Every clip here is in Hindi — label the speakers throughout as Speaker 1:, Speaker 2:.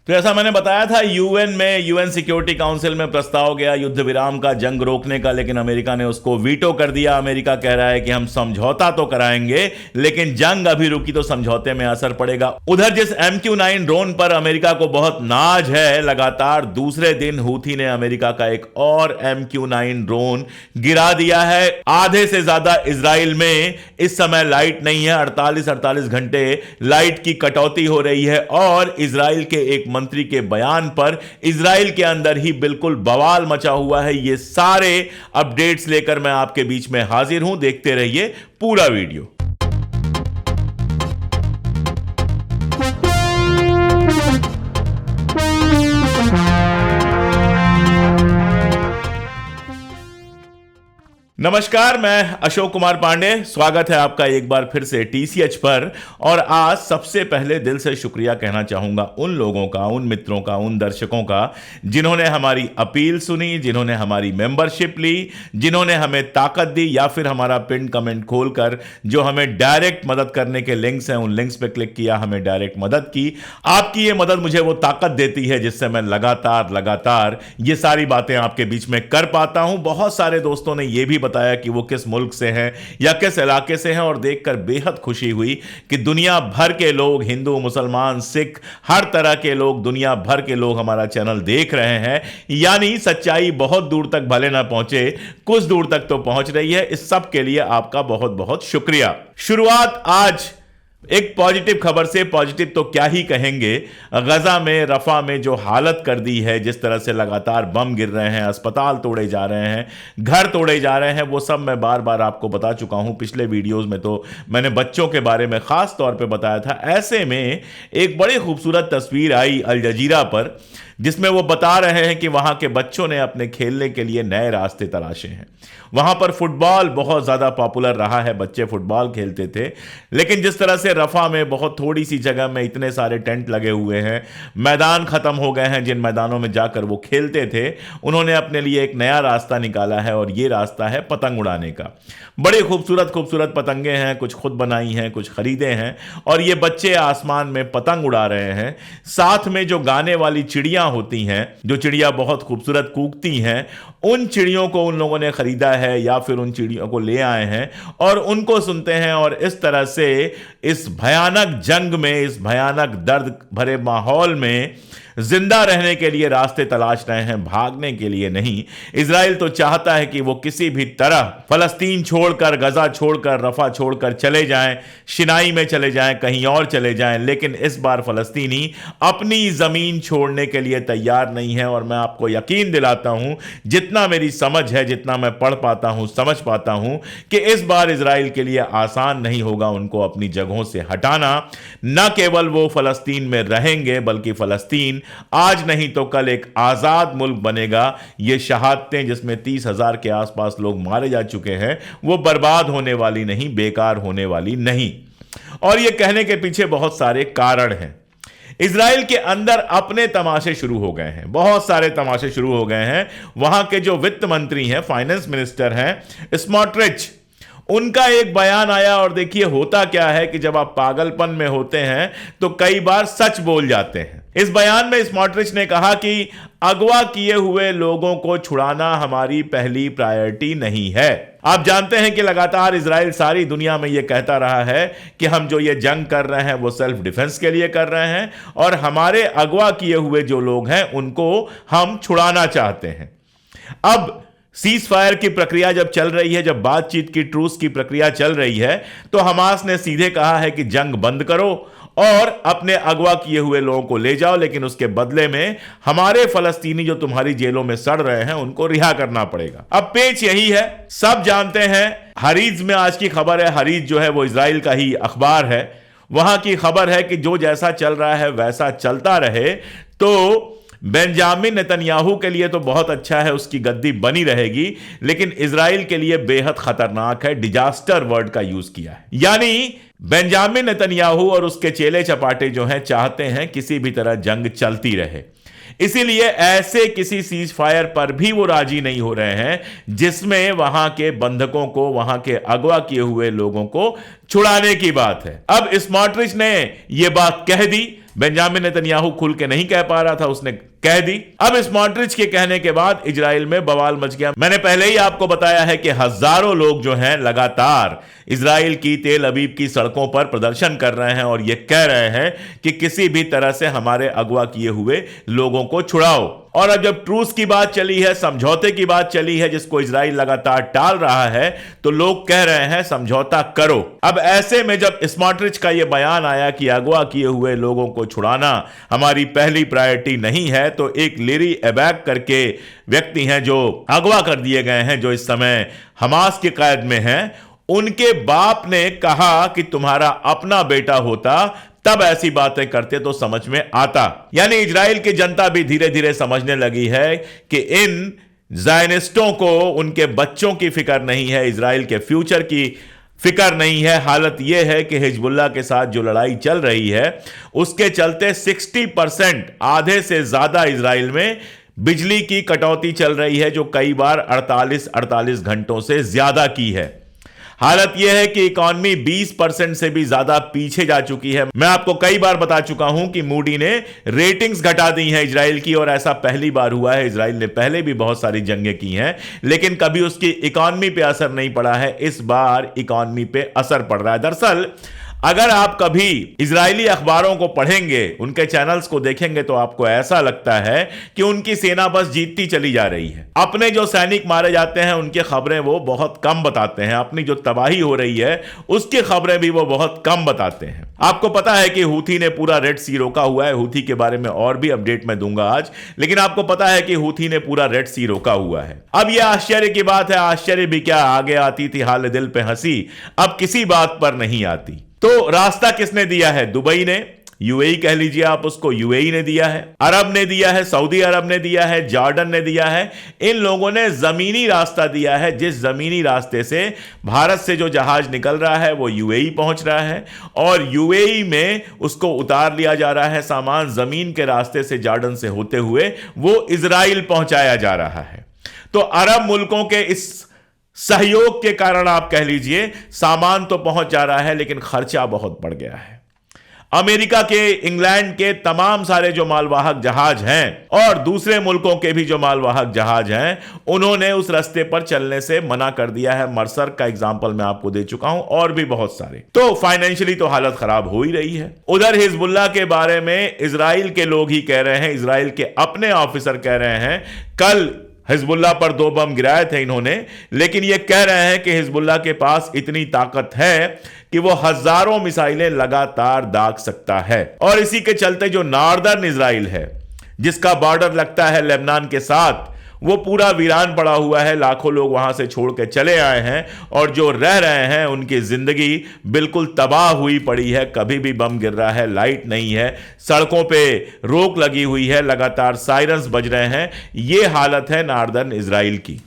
Speaker 1: तो ऐसा मैंने बताया था, यूएन सिक्योरिटी काउंसिल में प्रस्ताव गया युद्ध विराम का, जंग रोकने का, लेकिन अमेरिका ने उसको वीटो कर दिया। अमेरिका कह रहा है कि हम समझौता तो कराएंगे, लेकिन जंग अभी रुकी तो समझौते में असर पड़ेगा। उधर जिस MQ-9 ड्रोन पर अमेरिका को बहुत नाज है, लगातार दूसरे दिन हूथी ने अमेरिका का एक और MQ-9 ड्रोन गिरा दिया है। आधे से ज्यादा इजराइल में इस समय लाइट नहीं है, 48 घंटे लाइट की कटौती हो रही है। और इजराइल के एक मंत्री के बयान पर इजराइल के अंदर ही बिल्कुल बवाल मचा हुआ है। ये सारे अपडेट्स लेकर मैं आपके बीच में हाजिर हूं, देखते रहिए पूरा वीडियो। नमस्कार, मैं अशोक कुमार पांडे, स्वागत है आपका एक बार फिर से TCH पर। और आज सबसे पहले दिल से शुक्रिया कहना चाहूंगा उन लोगों का, उन मित्रों का, उन दर्शकों का जिन्होंने हमारी अपील सुनी, जिन्होंने हमारी मेंबरशिप ली, जिन्होंने हमें ताकत दी, या फिर हमारा पिन कमेंट खोलकर जो हमें डायरेक्ट मदद करने के लिंक्स हैं उन लिंक्स पे क्लिक किया, हमें डायरेक्ट मदद की। आपकी ये मदद मुझे वो ताकत देती है जिससे मैं लगातार ये सारी बातें आपके बीच में कर पाता हूं। बहुत सारे दोस्तों ने ये भी बताया कि वो किस मुल्क से हैं या किस इलाके से हैं, और देखकर बेहद खुशी हुई कि दुनिया भर के लोग, हिंदू, मुसलमान, सिख, हर तरह के लोग, दुनिया भर के लोग हमारा चैनल देख रहे हैं। यानी सच्चाई बहुत दूर तक भले ना पहुंचे, कुछ दूर तक तो पहुंच रही है। इस सब के लिए आपका बहुत बहुत शुक्रिया। शुरुआत आज एक पॉजिटिव खबर से, पॉजिटिव तो क्या ही कहेंगे। गजा में, रफा में जो हालत कर दी है, जिस तरह से लगातार बम गिर रहे हैं, अस्पताल तोड़े जा रहे हैं, घर तोड़े जा रहे हैं, वो सब मैं बार बार आपको बता चुका हूं। पिछले वीडियोस में तो मैंने बच्चों के बारे में खास तौर पे बताया था। ऐसे में एक बड़ी खूबसूरत तस्वीर आई अल जजीरा पर, जिसमें वो बता रहे हैं कि वहां के बच्चों ने अपने खेलने के लिए नए रास्ते तलाशे हैं। वहां पर फुटबॉल बहुत ज्यादा पॉपुलर रहा है, बच्चे फुटबॉल खेलते थे, लेकिन जिस तरह से रफा में बहुत थोड़ी सी जगह में इतने सारे टेंट लगे हुए हैं, मैदान खत्म हो गए हैं जिन मैदानों में जाकर वो खेलते थे, उन्होंने अपने लिए एक नया रास्ता निकाला है, और ये रास्ता है पतंग उड़ाने का। बड़ी खूबसूरत खूबसूरत पतंगे हैं, कुछ खुद बनाई हैं, कुछ खरीदे हैं, और ये बच्चे आसमान में पतंग उड़ा रहे हैं। साथ में जो गाने वाली चिड़ियां होती हैं, जो चिड़िया बहुत खूबसूरत कूकती हैं, उन चिड़ियों को उन लोगों ने खरीदा है या फिर उन चिड़ियों को ले आए हैं और उनको सुनते हैं। और इस तरह से इस भयानक जंग में, इस भयानक दर्द भरे माहौल में जिंदा रहने के लिए रास्ते तलाश रहे हैं, भागने के लिए नहीं। इजराइल तो चाहता है कि वो किसी भी तरह फलस्तीन छोड़कर, गजा छोड़कर, रफा छोड़कर चले जाएं, शिनाई में चले जाएं, कहीं और चले जाएं, लेकिन इस बार फलस्तीनी अपनी जमीन छोड़ने के लिए तैयार नहीं है। और मैं आपको यकीन दिलाता हूं, जितना मेरी समझ है, जितना मैं पढ़ पाता हूं, समझ पाता हूं, कि इस बार इजराइल के लिए आसान नहीं होगा उनको अपनी जगहों से हटाना। न केवल वो फलस्तीन में रहेंगे, बल्कि फलस्तीन आज नहीं तो कल एक आजाद मुल्क बनेगा। ये शहादतें जिसमें 30,000 के आसपास लोग मारे जा चुके हैं, वो बर्बाद होने वाली नहीं, बेकार होने वाली नहीं। और ये कहने के पीछे बहुत सारे कारण हैं। इजराइल के अंदर अपने तमाशे शुरू हो गए हैं, बहुत सारे तमाशे शुरू हो गए हैं। वहां के जो वित्त मंत्री हैं, फाइनेंस मिनिस्टर हैं, स्मोट्रिच, उनका एक बयान आया। और देखिए होता क्या है कि जब आप पागलपन में होते हैं तो कई बार सच बोल जाते हैं। इस बयान में स्मोट्रिच ने कहा कि अगवा किए हुए लोगों को छुड़ाना हमारी पहली प्रायोरिटी नहीं है। आप जानते हैं कि लगातार इजराइल सारी दुनिया में यह कहता रहा है कि हम जो ये जंग कर रहे हैं वो सेल्फ डिफेंस के लिए कर रहे हैं, और हमारे अगवा किए हुए जो लोग हैं उनको हम छुड़ाना चाहते हैं। अब सीज फायर की प्रक्रिया जब चल रही है, जब बातचीत की, ट्रूस की प्रक्रिया चल रही है, तो हमास ने सीधे कहा है कि जंग बंद करो और अपने अगवा किए हुए लोगों को ले जाओ, लेकिन उसके बदले में हमारे फलस्तीनी जो तुम्हारी जेलों में सड़ रहे हैं उनको रिहा करना पड़ेगा। अब पेच यही है, सब जानते हैं। हरीज में आज की खबर है, हरीज जो है वो इजराइल का ही अखबार है। वहां की खबर है कि जो जैसा चल रहा है वैसा चलता रहे तो बेंजामिन नेतन्याहू के लिए तो बहुत अच्छा है, उसकी गद्दी बनी रहेगी, लेकिन इजराइल के लिए बेहद खतरनाक है। डिजास्टर वर्ड का यूज किया है। यानी बेंजामिन नेतन्याहू और उसके चेले चपाटे जो हैं चाहते हैं किसी भी तरह जंग चलती रहे। इसीलिए ऐसे किसी सीज फायर पर भी वो राजी नहीं हो रहे हैं जिसमें वहां के बंधकों को, वहां के अगवा किए हुए लोगों को छुड़ाने की बात है। अब स्मोट्रिच ने यह बात कह दी बेंजामिन नेतन्याहू खुल के नहीं कह पा रहा था, उसने कह दी। अब स्मोट्रिच के कहने के बाद इजराइल में बवाल मच गया। मैंने पहले ही आपको बताया है कि हजारों लोग जो हैं लगातार इजराइल की तेल अवीव की सड़कों पर प्रदर्शन कर रहे हैं और यह कह रहे हैं कि किसी भी तरह से हमारे अगवा किए हुए लोगों को छुड़ाओ। और अब जब ट्रूस की बात चली है, समझौते की बात चली है, जिसको इजराइल लगातार टाल रहा है, तो लोग कह रहे हैं समझौता करो। अब ऐसे में जब स्मोट्रिच का यह बयान आया कि अगवा किए हुए लोगों को छुड़ाना हमारी पहली प्रायोरिटी नहीं है, तो एक लेरी एबैक करके व्यक्ति हैं जो अगवा कर दिए गए हैं, जो इस समय हमास की कैद में हैं, उनके बाप ने कहा कि तुम्हारा अपना बेटा होता तब ऐसी बातें करते तो समझ में आता। यानी इजराइल की जनता भी धीरे धीरे समझने लगी है कि इन ज़ायनिस्टों को उनके बच्चों की फिक्र नहीं है, इजराइल के फ्यूचर की फिक्र नहीं है। हालत यह है कि हिजबुल्लाह के साथ जो लड़ाई चल रही है उसके चलते 60% आधे से ज्यादा इजराइल में बिजली की कटौती चल रही है, जो कई बार 48 घंटों से ज्यादा की है। हालत यह है कि इकॉनमी 20% से भी ज्यादा पीछे जा चुकी है। मैं आपको कई बार बता चुका हूं कि मूडी ने रेटिंग्स घटा दी हैं इजराइल की, और ऐसा पहली बार हुआ है। इजराइल ने पहले भी बहुत सारी जंगें की हैं, लेकिन कभी उसकी इकॉनमी पे असर नहीं पड़ा है। इस बार इकॉनमी पे असर पड़ रहा है। दरअसल अगर आप कभी इजरायली अखबारों को पढ़ेंगे, उनके चैनल्स को देखेंगे, तो आपको ऐसा लगता है कि उनकी सेना बस जीतती चली जा रही है। अपने जो सैनिक मारे जाते हैं उनकी खबरें वो बहुत कम बताते हैं, अपनी जो तबाही हो रही है उसकी खबरें भी वो बहुत कम बताते हैं। आपको पता है कि हूथी ने पूरा रेड सी रोका हुआ है। हूथी के बारे में और भी अपडेट मैं दूंगा आज, लेकिन आपको पता है कि हूथी ने पूरा रेड सी रोका हुआ है। अब यह आश्चर्य की बात है, आश्चर्य भी क्या, आगे आती थी हाल दिल पे हंसी, अब किसी बात पर नहीं आती। तो रास्ता किसने दिया है? दुबई ने, यूएई कह लीजिए आप उसको, यूएई ने दिया है, अरब ने दिया है, सऊदी अरब ने दिया है, जॉर्डन ने दिया है। इन लोगों ने जमीनी रास्ता दिया है, जिस जमीनी रास्ते से भारत से जो जहाज निकल रहा है वो यूएई पहुंच रहा है, और यूएई में उसको उतार लिया जा रहा है सामान, जमीन के रास्ते से जॉर्डन से होते हुए वो इजराइल पहुंचाया जा रहा है। तो अरब मुल्कों के इस सहयोग के कारण आप कह लीजिए सामान तो पहुंच जा रहा है, लेकिन खर्चा बहुत बढ़ गया है। अमेरिका के, इंग्लैंड के तमाम सारे जो मालवाहक जहाज हैं और दूसरे मुल्कों के भी जो मालवाहक जहाज हैं, उन्होंने उस रास्ते पर चलने से मना कर दिया है। मर्सर का एग्जांपल मैं आपको दे चुका हूं, और भी बहुत सारे। तो फाइनेंशियली तो हालत खराब हो ही रही है। उधर हिजबुल्लाह के बारे में इजराइल के लोग ही कह रहे हैं, इजराइल के अपने ऑफिसर कह रहे हैं, कल हिजबुल्लाह पर 2 बम गिराए थे इन्होंने, लेकिन यह कह रहे हैं कि हिजबुल्लाह के पास इतनी ताकत है कि वो हजारों मिसाइलें लगातार दाग सकता है। और इसी के चलते जो नॉर्दर्न इजराइल है, जिसका बॉर्डर लगता है लेबनान के साथ, वो पूरा वीरान पड़ा हुआ है। लाखों लोग वहां से छोड़ के चले आए हैं, और जो रह रहे हैं उनकी जिंदगी बिल्कुल तबाह हुई पड़ी है। कभी भी बम गिर रहा है, लाइट नहीं है, सड़कों पे रोक लगी हुई है, लगातार सायरन्स बज रहे हैं। ये हालत है नॉर्दर्न इजराइल की।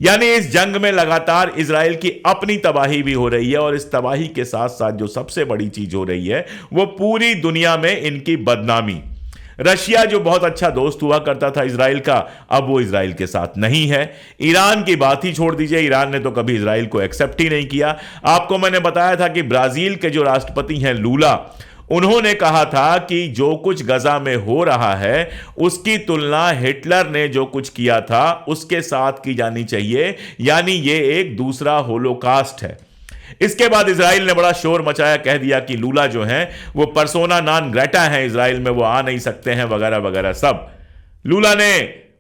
Speaker 1: यानी इस जंग में लगातार इजराइल की अपनी तबाही भी हो रही है, और इस तबाही के साथ साथ जो सबसे बड़ी चीज हो रही है वो पूरी दुनिया में इनकी बदनामी। रशिया जो बहुत अच्छा दोस्त हुआ करता था इजराइल का, अब वो इजराइल के साथ नहीं है। ईरान की बात ही छोड़ दीजिए, ईरान ने तो कभी इजराइल को एक्सेप्ट ही नहीं किया। आपको मैंने बताया था कि ब्राजील के जो राष्ट्रपति हैं लूला, उन्होंने कहा था कि जो कुछ गजा में हो रहा है उसकी तुलना हिटलर ने जो कुछ किया था उसके साथ की जानी चाहिए, यानी ये एक दूसरा होलोकास्ट है। इसके बाद इजराइल ने बड़ा शोर मचाया, कह दिया कि लूला जो हैं वो पर्सोना नॉन ग्रेटा हैं इजराइल में, वो आ नहीं सकते हैं, वगैरह वगैरह सब। लूला ने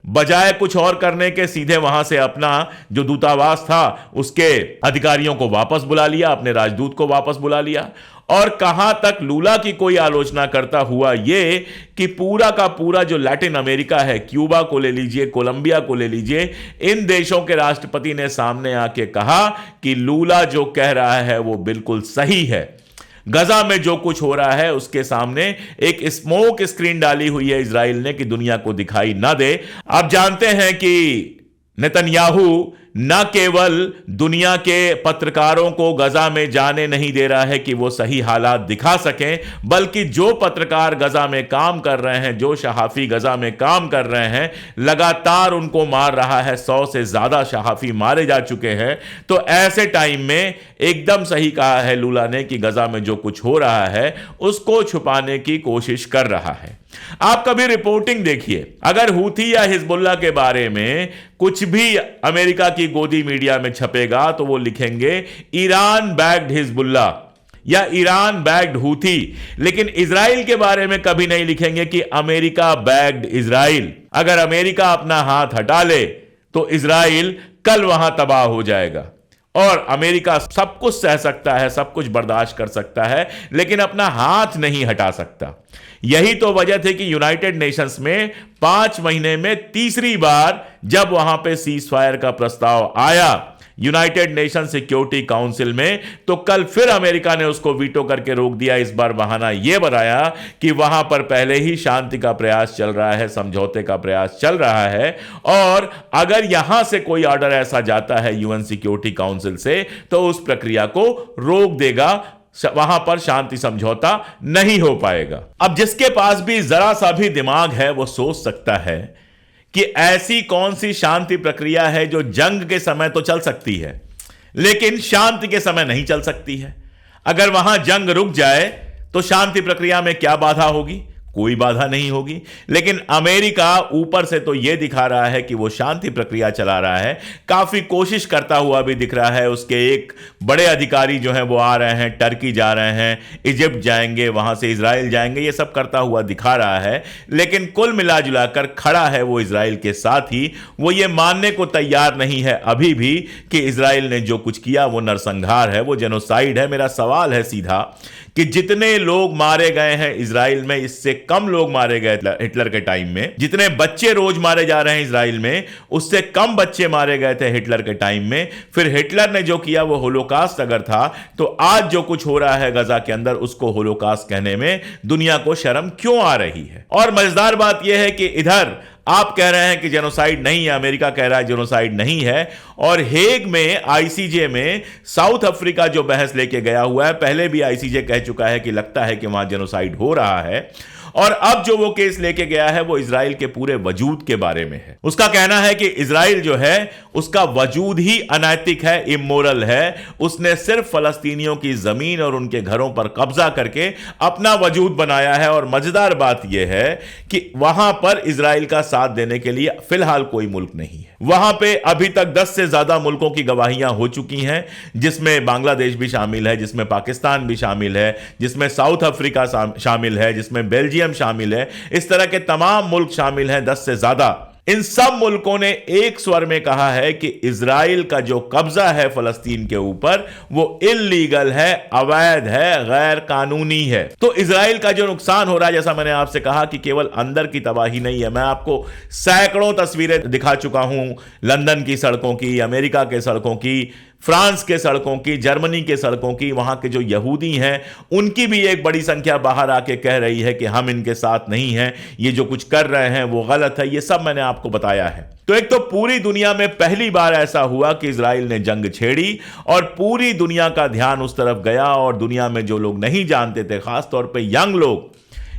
Speaker 1: बजाय कुछ और करने के सीधे वहां से अपना जो दूतावास था उसके अधिकारियों को वापस बुला लिया, अपने राजदूत को वापस बुला लिया। और कहां तक लूला की कोई आलोचना करता हुआ ये कि पूरा का पूरा जो लैटिन अमेरिका है, क्यूबा को ले लीजिए, कोलंबिया को ले लीजिए, इन देशों के राष्ट्रपति ने सामने आके कहा कि लूला जो कह रहा है वो बिल्कुल सही है। गजा में जो कुछ हो रहा है उसके सामने एक स्मोक स्क्रीन डाली हुई है इजराइल ने कि दुनिया को दिखाई ना दे। आप जानते हैं कि नेतन्याहू न केवल दुनिया के पत्रकारों को गजा में जाने नहीं दे रहा है कि वो सही हालात दिखा सकें, बल्कि जो पत्रकार गजा में काम कर रहे हैं, जो सहाफी गजा में काम कर रहे हैं, लगातार उनको मार रहा है। 100 से ज्यादा सहाफी मारे जा चुके हैं। तो ऐसे टाइम में एकदम सही कहा है लूला ने कि गजा में जो कुछ हो रहा है उसको छुपाने की कोशिश कर रहा है। आप कभी रिपोर्टिंग देखिए, अगर हूथी या हिजबुल्लाह के बारे में कुछ भी अमेरिका की गोदी मीडिया में छपेगा तो वो लिखेंगे ईरान बैक्ड हिजबुल्लाह या ईरान बैक्ड हूथी, लेकिन इजराइल के बारे में कभी नहीं लिखेंगे कि अमेरिका बैक्ड इजराइल। अगर अमेरिका अपना हाथ हटा ले तो इजराइल कल वहां तबाह हो जाएगा। और अमेरिका सब कुछ सह सकता है, सब कुछ बर्दाश्त कर सकता है, लेकिन अपना हाथ नहीं हटा सकता। यही तो वजह थी कि यूनाइटेड नेशंस में 5 महीने में तीसरी बार जब वहां पे सीज फायर का प्रस्ताव आया यूनाइटेड नेशन सिक्योरिटी काउंसिल में, तो कल फिर अमेरिका ने उसको वीटो करके रोक दिया। इस बार बहाना यह बनाया कि वहां पर पहले ही शांति का प्रयास चल रहा है, समझौते का प्रयास चल रहा है, और अगर यहां से कोई ऑर्डर ऐसा जाता है यूएन सिक्योरिटी काउंसिल से तो उस प्रक्रिया को रोक देगा, वहां पर शांति समझौता नहीं हो पाएगा। अब जिसके पास भी जरा सा भी दिमाग है वो सोच सकता है कि ऐसी कौन सी शांति प्रक्रिया है जो जंग के समय तो चल सकती है लेकिन शांति के समय नहीं चल सकती है। अगर वहां जंग रुक जाए तो शांति प्रक्रिया में क्या बाधा होगी? कोई बाधा नहीं होगी। लेकिन अमेरिका ऊपर से तो यह दिखा रहा है कि वो शांति प्रक्रिया चला रहा है, काफी कोशिश करता हुआ भी दिख रहा है। उसके एक बड़े अधिकारी जो हैं वो आ रहे हैं, टर्की जा रहे हैं, इजिप्ट जाएंगे, वहां से इजराइल जाएंगे, ये सब करता हुआ दिखा रहा है। लेकिन कुल मिला जुलाकर खड़ा है वो इजराइल के साथ ही। वो ये मानने को तैयार नहीं है अभी भी कि इजराइल ने जो कुछ किया वो नरसंहार है, वो जेनोसाइड है। मेरा सवाल है सीधा कि जितने लोग मारे गए हैं इजराइल में, इससे कम लोग मारे गए हिटलर के टाइम में। जितने बच्चे रोज मारे जा रहे हैं इजराइल में, उससे कम बच्चे मारे गए थे हिटलर के टाइम में। फिर हिटलर ने जो किया वो होलोकास्ट अगर था, तो आज जो कुछ हो रहा है गजा के अंदर उसको होलोकास्ट कहने में दुनिया को शर्म क्यों आ रही है? और मजेदार बात यह है कि इधर आप कह रहे हैं कि जेनोसाइड नहीं है, अमेरिका कह रहा है जेनोसाइड नहीं है, और हेग में आईसीजे में साउथ अफ्रीका जो बहस लेके गया हुआ है, पहले भी आईसीजे कह चुका है कि लगता है कि वहां जेनोसाइड हो रहा है, और अब जो वो केस लेके गया है वो इजराइल के पूरे वजूद के बारे में है। उसका कहना है कि इजराइल जो है उसका वजूद ही अनैतिक है, इमोरल है। उसने सिर्फ फलस्तीनियों की जमीन और उनके घरों पर कब्जा करके अपना वजूद बनाया है। और मजेदार बात यह है कि वहां पर इजराइल का साथ देने के लिए फिलहाल कोई मुल्क नहीं है। वहां पे अभी तक 10 से ज्यादा मुल्कों की गवाहियां हो चुकी हैं, जिसमें बांग्लादेश भी शामिल है, जिसमें पाकिस्तान भी शामिल है, जिसमें साउथ अफ्रीका शामिल है, जिसमें बेल्जियम शामिल है। इस तरह के तमाम मुल्क शामिल हैं, 10 से ज्यादा। इन सब मुल्कों ने एक स्वर में कहा है कि इजराइल का जो कब्जा है फलस्तीन के ऊपर वो इल्लीगल है, अवैध है, गैर कानूनी है। तो इजराइल का जो नुकसान हो रहा है, जैसा मैंने आपसे कहा कि केवल अंदर की तबाही नहीं है। मैं आपको सैकड़ों तस्वीरें दिखा चुका हूं लंदन की सड़कों की, अमेरिका के सड़कों की, फ्रांस के सड़कों की, जर्मनी के सड़कों की। वहां के जो यहूदी हैं उनकी भी एक बड़ी संख्या बाहर आके कह रही है कि हम इनके साथ नहीं हैं, ये जो कुछ कर रहे हैं वो गलत है। ये सब मैंने आपको बताया है। तो एक तो पूरी दुनिया में पहली बार ऐसा हुआ कि इजराइल ने जंग छेड़ी और पूरी दुनिया का ध्यान उस तरफ गया, और दुनिया में जो लोग नहीं जानते थे, खासतौर पर यंग लोग,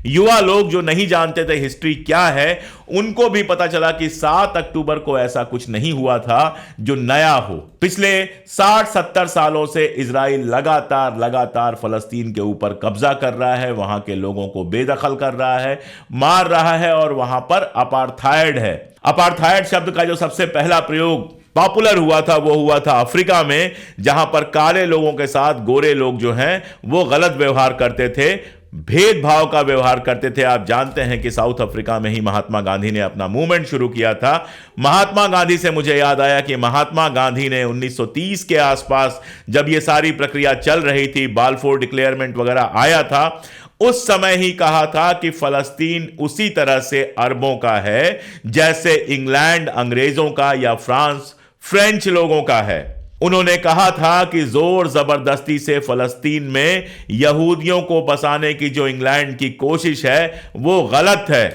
Speaker 1: युवा लोग जो नहीं जानते थे हिस्ट्री क्या है, उनको भी पता चला कि 7 अक्टूबर को ऐसा कुछ नहीं हुआ था जो नया हो। पिछले 60-70 सालों से इजराइल लगातार फलस्तीन के ऊपर कब्जा कर रहा है, वहां के लोगों को बेदखल कर रहा है, मार रहा है, और वहां पर अपार्थाइड है। अपार्थाइड शब्द का जो सबसे पहला प्रयोग पॉपुलर हुआ था वो हुआ था अफ्रीका में, जहां पर काले लोगों के साथ गोरे लोग जो हैं वो गलत व्यवहार करते थे, भेदभाव का व्यवहार करते थे। आप जानते हैं कि साउथ अफ्रीका में ही महात्मा गांधी ने अपना मूवमेंट शुरू किया था। महात्मा गांधी से मुझे याद आया कि महात्मा गांधी ने 1930 के आसपास जब यह सारी प्रक्रिया चल रही थी, बालफोर डिक्लेयरमेंट वगैरह आया था, उस समय ही कहा था कि फलस्तीन उसी तरह से अरबों का है जैसे इंग्लैंड अंग्रेजों का या फ्रांस फ्रेंच लोगों का है। उन्होंने कहा था कि जोर जबरदस्ती से फलस्तीन में यहूदियों को बसाने की जो इंग्लैंड की कोशिश है वो गलत है।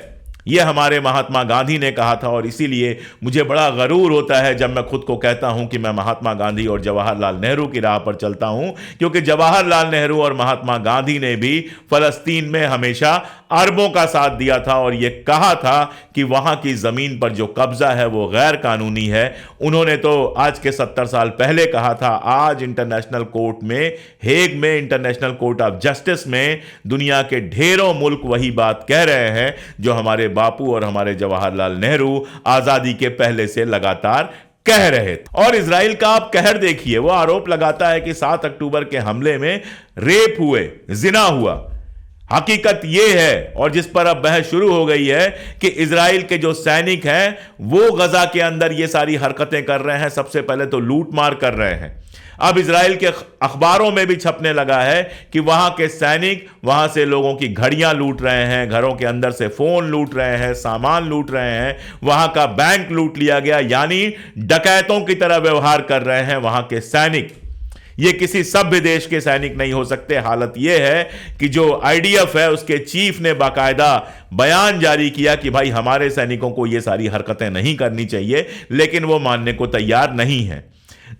Speaker 1: यह हमारे महात्मा गांधी ने कहा था और इसीलिए मुझे बड़ा गरूर होता है जब मैं खुद को कहता हूं कि मैं महात्मा गांधी और जवाहरलाल नेहरू की राह पर चलता हूं, क्योंकि जवाहरलाल नेहरू और महात्मा गांधी ने भी फलस्तीन में हमेशा अरबों का साथ दिया था और यह कहा था कि वहां की जमीन पर जो कब्जा है वो गैर कानूनी है। उन्होंने तो आज के 70 साल पहले कहा था। आज इंटरनेशनल कोर्ट में, हेग में, इंटरनेशनल कोर्ट ऑफ जस्टिस में दुनिया के ढेरों मुल्क वही बात कह रहे हैं जो हमारे बापू और हमारे जवाहरलाल नेहरू आजादी के पहले से लगातार कह रहे थे। और इजराइल का आप कहर देखिए, वो आरोप लगाता है कि 7 अक्टूबर के हमले में रेप हुए, जिना हुआ। हकीकत यह है, और जिस पर अब बहस शुरू हो गई है, कि इजराइल के जो सैनिक हैं वो गजा के अंदर ये सारी हरकतें कर रहे हैं। सबसे पहले तो लूटमार कर रहे हैं। अब इजराइल के अखबारों में भी छपने लगा है कि वहां के सैनिक वहां से लोगों की घड़ियां लूट रहे हैं, घरों के अंदर से फोन लूट रहे हैं, सामान लूट रहे हैं, वहां का बैंक लूट लिया गया, यानी डकैतों की तरह व्यवहार कर रहे हैं वहां के सैनिक। ये किसी सभ्य देश के सैनिक नहीं हो सकते। हालत यह है कि जो आईडीएफ है उसके चीफ ने बाकायदा बयान जारी किया कि भाई हमारे सैनिकों को ये सारी हरकतें नहीं करनी चाहिए, लेकिन वो मानने को तैयार नहीं है।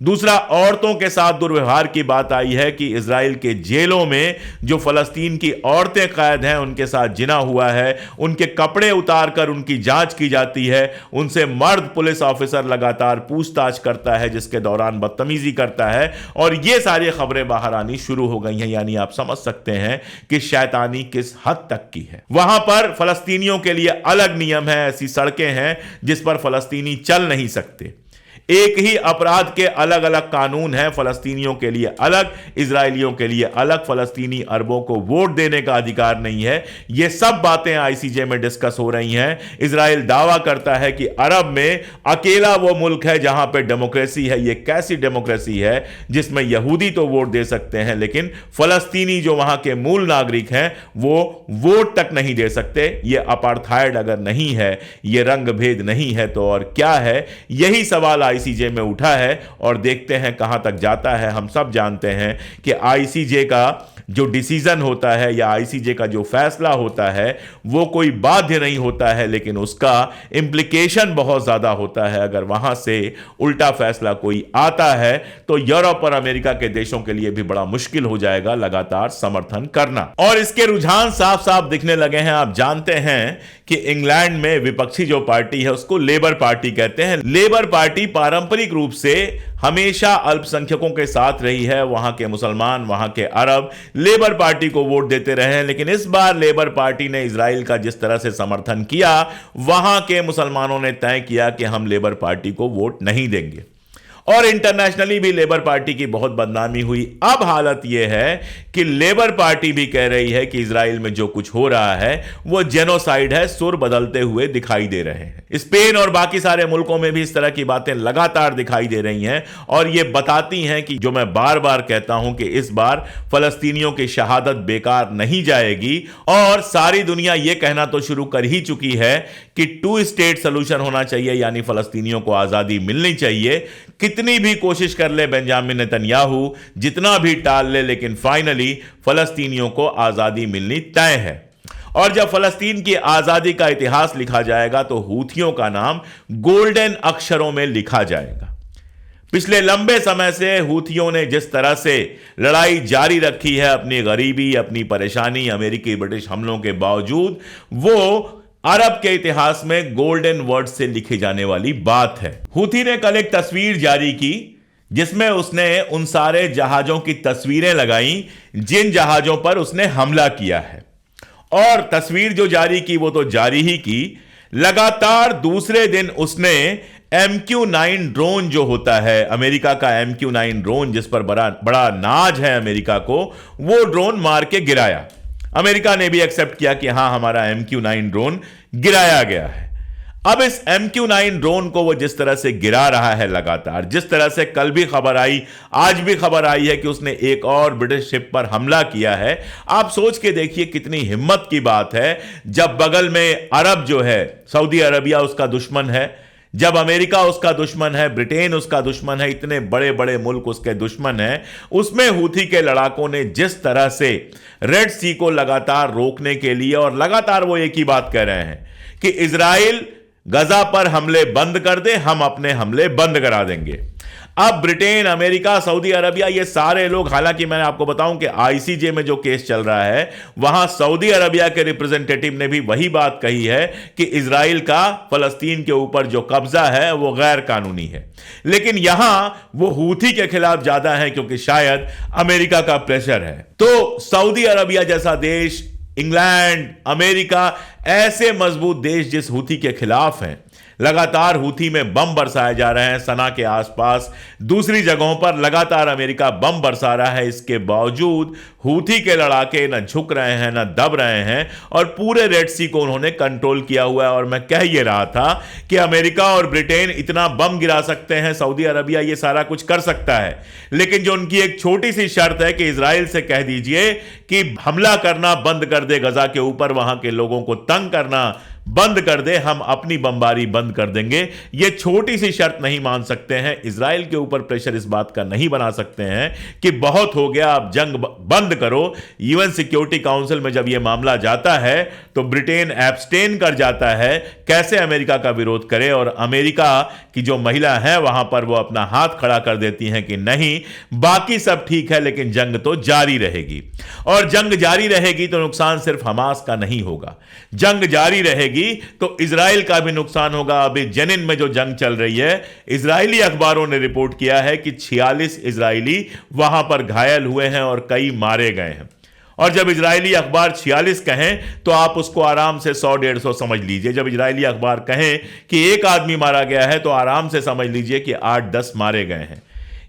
Speaker 1: दूसरा, औरतों के साथ दुर्व्यवहार की बात आई है कि इजराइल के जेलों में जो फलस्तीन की औरतें कैद हैं उनके साथ जिना हुआ है, उनके कपड़े उतारकर उनकी जांच की जाती है, उनसे मर्द पुलिस ऑफिसर लगातार पूछताछ करता है जिसके दौरान बदतमीजी करता है, और ये सारी खबरें बाहर आनी शुरू हो गई हैं। यानी आप समझ सकते हैं कि शैतानी किस हद तक की है। वहां पर फलस्तीनियों के लिए अलग नियम है, ऐसी सड़कें हैं जिस पर फलस्तीनी चल नहीं सकते। एक ही अपराध के अलग अलग कानून हैं, फलस्तीनियों के लिए अलग, इजरायलियों के लिए अलग। फलस्तीनी अरबों को वोट देने का अधिकार नहीं है। ये सब बातें आईसीजे में डिस्कस हो रही हैं। इजराइल दावा करता है कि अरब में अकेला वो मुल्क है जहां पे डेमोक्रेसी है। ये कैसी डेमोक्रेसी है जिसमें यहूदी तो वोट दे सकते हैं लेकिन फलस्तीनी जो वहां के मूल नागरिक हैं वो वोट तक नहीं दे सकते। ये अपार्थाइड अगर नहीं है, ये रंग भेद नहीं है, तो और क्या है? यही सवाल आईसीजे में उठा है और देखते हैं कहां तक जाता है। हम सब जानते हैं कि आईसीजे का जो डिसीजन होता है या आईसीजे का जो फैसला होता है वो कोई बाध्य नहीं होता है, लेकिन उसका इंप्लीकेशन बहुत ज्यादा होता है। अगर वहां से उल्टा फैसला कोई आता है तो यूरोप और अमेरिका के देशों के लिए भी बड़ा मुश्किल हो जाएगा लगातार समर्थन करना। और इसके रुझान साफ साफ दिखने लगे हैं। आप जानते हैं कि इंग्लैंड में विपक्षी जो पार्टी है उसको लेबर पार्टी कहते हैं। लेबर पार्टी पारंपरिक रूप से हमेशा अल्पसंख्यकों के साथ रही है। वहां के मुसलमान, वहां के अरब लेबर पार्टी को वोट देते रहे हैं, लेकिन इस बार लेबर पार्टी ने इजराइल का जिस तरह से समर्थन किया, वहां के मुसलमानों ने तय किया कि हम लेबर पार्टी को वोट नहीं देंगे। और इंटरनेशनली भी लेबर पार्टी की बहुत बदनामी हुई। अब हालत यह है कि लेबर पार्टी भी कह रही है कि इजराइल में जो कुछ हो रहा है वो जेनोसाइड है। सुर बदलते हुए दिखाई दे रहे हैं। स्पेन और बाकी सारे मुल्कों में भी इस तरह की बातें लगातार दिखाई दे रही हैं और ये बताती हैं कि जो मैं बार बार कहता हूं कि इस बार फलस्तीनियों की शहादत बेकार नहीं जाएगी। और सारी दुनिया ये कहना तो शुरू कर ही चुकी है कि 2 स्टेट सोल्यूशन होना चाहिए, यानी फलस्तीनियों को आजादी मिलनी चाहिए। कितनी भी कोशिश कर ले बेंजामिन नेतन्याहू, जितना भी टाल ले, लेकिन फाइनली फलस्तीनियों को आजादी मिलनी तय है। और जब फलस्तीन की आजादी का इतिहास लिखा जाएगा तो हूथियों का नाम गोल्डन अक्षरों में लिखा जाएगा। पिछले लंबे समय से हूथियों ने जिस तरह से लड़ाई जारी रखी है, अपनी गरीबी, अपनी परेशानी, अमेरिकी ब्रिटिश हमलों के बावजूद, वो अरब के इतिहास में गोल्डन वर्ड से लिखी जाने वाली बात है। हूथी ने कल एक तस्वीर जारी की जिसमें उसने उन सारे जहाजों की तस्वीरें लगाई जिन जहाजों पर उसने हमला किया है। और तस्वीर जो जारी की वो तो जारी ही की, लगातार दूसरे दिन उसने MQ-9 ड्रोन जो होता है, अमेरिका का MQ-9 ड्रोन जिस पर बड़ा नाज है अमेरिका को, वो ड्रोन मार के गिराया। अमेरिका ने भी एक्सेप्ट किया कि हां, हमारा MQ-9 ड्रोन गिराया गया है। अब इस MQ-9 ड्रोन को वो जिस तरह से गिरा रहा है लगातार, जिस तरह से कल भी खबर आई, आज भी खबर आई है कि उसने एक और ब्रिटिश शिप पर हमला किया है। आप सोच के देखिए कितनी हिम्मत की बात है, जब बगल में अरब जो है, सऊदी अरबिया उसका दुश्मन है, जब अमेरिका उसका दुश्मन है, ब्रिटेन उसका दुश्मन है, इतने बड़े बड़े मुल्क उसके दुश्मन हैं, उसमें हूथी के लड़ाकों ने जिस तरह से रेड सी को लगातार रोकने के लिए, और लगातार वो एक ही बात कह रहे हैं कि इजराइल गजा पर हमले बंद कर दे, हम अपने हमले बंद करा देंगे। अब ब्रिटेन, अमेरिका, सऊदी अरबिया, ये सारे लोग, हालांकि मैं आपको बताऊं कि आईसीजे में जो केस चल रहा है वहां सऊदी अरबिया के रिप्रेजेंटेटिव ने भी वही बात कही है कि इजराइल का फलस्तीन के ऊपर जो कब्जा है वो गैर कानूनी है। लेकिन यहां वो हूथी के खिलाफ ज्यादा है क्योंकि शायद अमेरिका का प्रेशर है। तो सऊदी अरबिया जैसा देश, इंग्लैंड, अमेरिका, ऐसे मजबूत देश जिस हूथी के खिलाफ हैं, लगातार हूथी में बम बरसाए जा रहे हैं। सना के आसपास दूसरी जगहों पर लगातार अमेरिका बम बरसा रहा है। इसके बावजूद हूथी के लड़ाके न झुक रहे हैं न दब रहे हैं और पूरे रेड सी को उन्होंने कंट्रोल किया हुआ है। और मैं कह ये रहा था कि अमेरिका और ब्रिटेन इतना बम गिरा सकते हैं, सऊदी अरबिया ये सारा कुछ कर सकता है, लेकिन जो उनकी एक छोटी सी शर्त है कि इजराइल से कह दीजिए कि हमला करना बंद कर दे गजा के ऊपर, वहां के लोगों को तंग करना बंद कर दे, हम अपनी बमबारी बंद कर देंगे। ये छोटी सी शर्त नहीं मान सकते हैं। इजराइल के ऊपर प्रेशर इस बात का नहीं बना सकते हैं कि बहुत हो गया, अब जंग बंद करो। यूएन सिक्योरिटी काउंसिल में जब यह मामला जाता है तो ब्रिटेन एब्सटेन कर जाता है। कैसे अमेरिका का विरोध करे, और अमेरिका की जो महिला है वहां पर वो अपना हाथ खड़ा कर देती हैं कि नहीं, बाकी सब ठीक है लेकिन जंग तो जारी रहेगी। और जंग जारी रहेगी तो नुकसान सिर्फ हमास का नहीं होगा, जंग जारी रहेगी तो इजराइल का भी नुकसान होगा। अभी जेनिन में जो जंग चल रही है, इजरायली अखबारों ने रिपोर्ट किया है कि 46 इजरायली वहां पर घायल हुए हैं और कई मारे गए हैं। और जब इजरायली अखबार 46 कहें तो आप उसको आराम से 100-150 समझ लीजिए। जब इजरायली अखबार कहें कि एक आदमी मारा गया है तो आराम से समझ लीजिए कि 8-10 मारे गए हैं।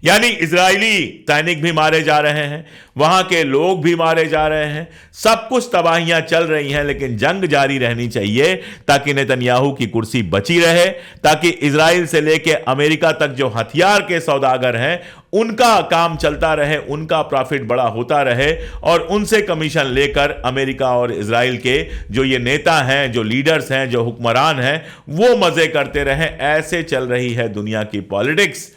Speaker 1: यानी इजरायली सैनिक भी मारे जा रहे हैं, वहां के लोग भी मारे जा रहे हैं, सब कुछ तबाहियां चल रही हैं, लेकिन जंग जारी रहनी चाहिए ताकि नेतन्याहू की कुर्सी बची रहे, ताकि इजराइल से लेके अमेरिका तक जो हथियार के सौदागर हैं उनका काम चलता रहे, उनका प्रॉफिट बड़ा होता रहे, और उनसे कमीशन लेकर अमेरिका और इजराइल के जो ये नेता हैं, जो लीडर्स हैं, जो हुक्मरान हैं, वो मजे करते रहें। ऐसे चल रही है दुनिया की पॉलिटिक्स,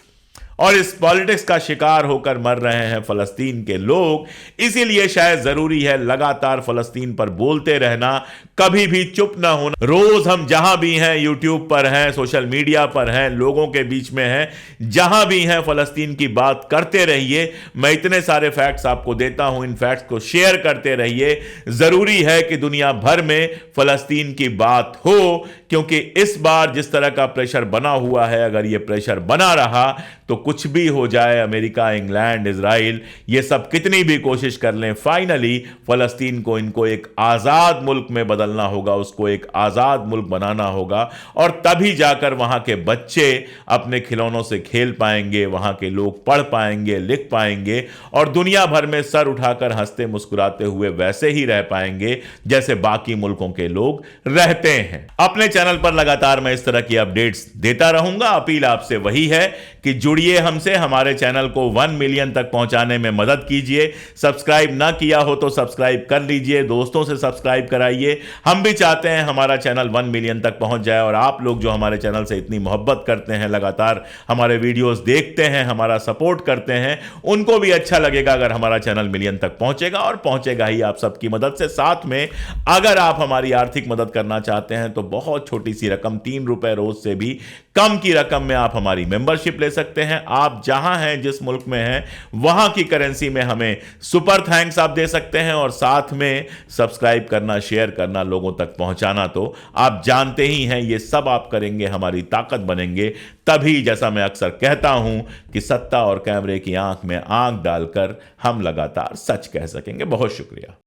Speaker 1: और इस पॉलिटिक्स का शिकार होकर मर रहे हैं फलस्तीन के लोग। इसीलिए शायद जरूरी है लगातार फलस्तीन पर बोलते रहना, कभी भी चुप ना होना। रोज हम जहां भी हैं, यूट्यूब पर हैं, सोशल मीडिया पर हैं, लोगों के बीच में हैं, जहां भी हैं फलस्तीन की बात करते रहिए। मैं इतने सारे फैक्ट्स आपको देता हूं, इन फैक्ट्स को शेयर करते रहिए। जरूरी है कि दुनिया भर में फलस्तीन की बात हो, क्योंकि इस बार जिस तरह का प्रेशर बना हुआ है, अगर यह प्रेशर बना रहा तो कुछ भी हो जाए, अमेरिका, इंग्लैंड, इजराइल, ये सब कितनी भी कोशिश कर लें, फाइनली फलस्तीन को इनको एक आजाद मुल्क में बदलना होगा, उसको एक आजाद मुल्क बनाना होगा, और तभी जाकर वहां के बच्चे अपने खिलौनों से खेल पाएंगे, वहां के लोग पढ़ पाएंगे, लिख पाएंगे, और दुनिया भर में सर उठाकर हंसते मुस्कुराते हुए वैसे ही रह पाएंगे जैसे बाकी मुल्कों के लोग रहते हैं। अपने चैनल पर लगातार मैं इस तरह की अपडेट्स देता रहूंगा। अपील आपसे वही है कि जुड़िए हमसे, हमारे चैनल को 1 मिलियन तक पहुंचाने में मदद कीजिए। सब्सक्राइब ना किया हो तो सब्सक्राइब कर लीजिए, दोस्तों से सब्सक्राइब कराइए। हम भी चाहते हैं हमारा चैनल 1 मिलियन तक पहुंच जाए, और आप लोग जो हमारे चैनल से इतनी मोहब्बत करते हैं, लगातार हमारे वीडियोस देखते हैं, हमारा सपोर्ट करते हैं, उनको भी अच्छा लगेगा अगर हमारा चैनल मिलियन तक पहुंचेगा, और पहुंचेगा ही आप सबकी मदद से। साथ में अगर आप हमारी आर्थिक मदद करना चाहते हैं तो बहुत छोटी सी रकम, 3 रुपए रोज से भी कम की रकम में आप हमारी मेंबरशिप ले सकते हैं। आप जहां हैं, जिस मुल्क में हैं, वहां की करेंसी में हमें सुपर थैंक्स आप दे सकते हैं, और साथ में सब्सक्राइब करना, शेयर करना, लोगों तक पहुंचाना तो आप जानते ही हैं। ये सब आप करेंगे, हमारी ताकत बनेंगे, तभी, जैसा मैं अक्सर कहता हूं, कि सत्ता और कैमरे की आंख में आंख डालकर हम लगातार सच कह सकेंगे। बहुत शुक्रिया।